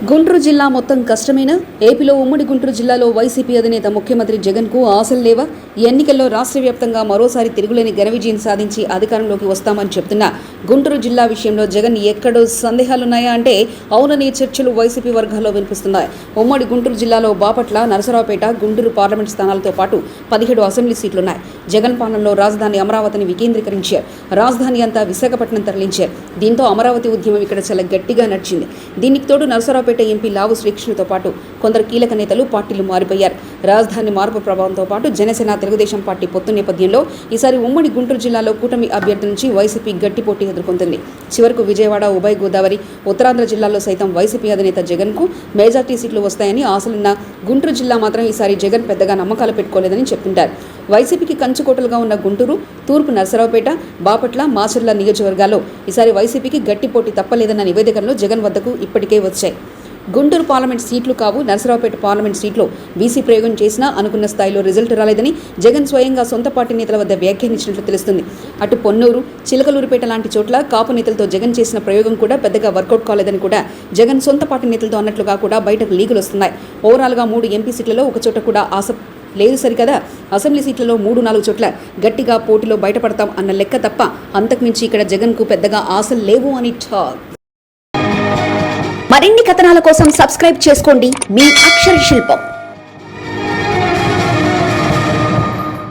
గుంటూరు జిల్లా మొత్తం కష్టమేనా? ఏపీలో ఉమ్మడి గుంటూరు జిల్లాలో వైసీపీ అధినేత ముఖ్యమంత్రి జగన్కు ఆశలు లేవా? ఎన్నికల్లో రాష్ట్ర వ్యాప్తంగా మరోసారి తిరుగులేని ఘన విజయం సాధించి అధికారంలోకి వస్తామని చెప్తున్న గుంటూరు జిల్లా విషయంలో జగన్ ఎక్కడో సందేహాలున్నాయా అంటే అవునని చర్చలు వైసీపీ వర్గాల్లో వినిపిస్తున్నాయి. ఉమ్మడి గుంటూరు జిల్లాలో బాపట్ల, నరసరావుపేట, గుంటూరు పార్లమెంట్ స్థానాలతో పాటు 17 అసెంబ్లీ సీట్లున్నాయి. జగన్ పాలనలో రాజధాని అమరావతిని వికేంద్రీకరించారు. రాజధాని అంతా విశాఖపట్నం తరలించారు. దీంతో అమరావతి ఉద్యమం ఇక్కడ చాలా గట్టిగా నడిచింది. దీనికి తోడు నరసరావుపేట ఎంపీ లావు శ్రీకృష్ణతో పాటు కొందరు కీలక నేతలు పార్టీలు మారిపోయారు. రాజధాని మార్పు ప్రభావంతో పాటు జనసేన, తెలుగుదేశం పార్టీ పొత్తు నేపథ్యంలో ఈసారి ఉమ్మడి గుంటూరు జిల్లాలో కూటమి అభ్యర్థి నుంచి వైసీపీ గట్టి పోటీ ఎదుర్కొంటుంది. చివరకు విజయవాడ, ఉభయ గోదావరి, ఉత్తరాంధ్ర జిల్లాల్లో సైతం వైసీపీ అధినేత జగన్కు మెజార్టీ సీట్లు వస్తాయని ఆశలున్న గుంటూరు జిల్లా మాత్రం ఈసారి జగన్ పెద్దగా నమ్మకాలు పెట్టుకోలేదని చెప్తుంటారు. వైసీపీకి కంచుకోటలుగా ఉన్న గుంటూరు, తూర్పు నరసరావుపేట, బాపట్ల, మాచర్ల నియోజకవర్గాల్లో ఈసారి వైసీపీకి గట్టి పోటీ తప్పలేదన్న నివేదికలు జగన్ వద్దకు ఇప్పటికే వచ్చాయి. గుంటూరు పార్లమెంట్ సీట్లు కావు, నరసరావుపేట పార్లమెంట్ సీట్లో బీసీ ప్రయోగం చేసినా అనుకున్న స్థాయిలో రిజల్ట్ రాలేదని జగన్ స్వయంగా సొంత పార్టీ నేతల వద్ద వ్యాఖ్యానించినట్లు తెలుస్తుంది. అటు పొన్నూరు, చిలకలూరుపేట లాంటి చోట్ల కాపు నేతలతో జగన్ చేసిన ప్రయోగం కూడా పెద్దగా వర్కౌట్ కాలేదని కూడా జగన్ సొంత పార్టీ నేతలతో అన్నట్లుగా కూడా బయటకు లీకులు వస్తున్నాయి. ఓవరాల్గా 3 ఎంపీ సీట్లలో ఒక చోట కూడా ఆశ లేదు సరికదా. అసెంబ్లీ సీట్లలో 3-4 చోట్ల గట్టిగా పోటీలో బయటపడతాం అన్న లెక్క తప్ప అంతకుమించి ఇక్కడ జగన్కు పెద్దగా ఆశలు లేవు అని టాక్. మరిన్ని కథనాల కోసం సబ్స్క్రైబ్ చేసుకోండి మీ అక్షర శిల్పం.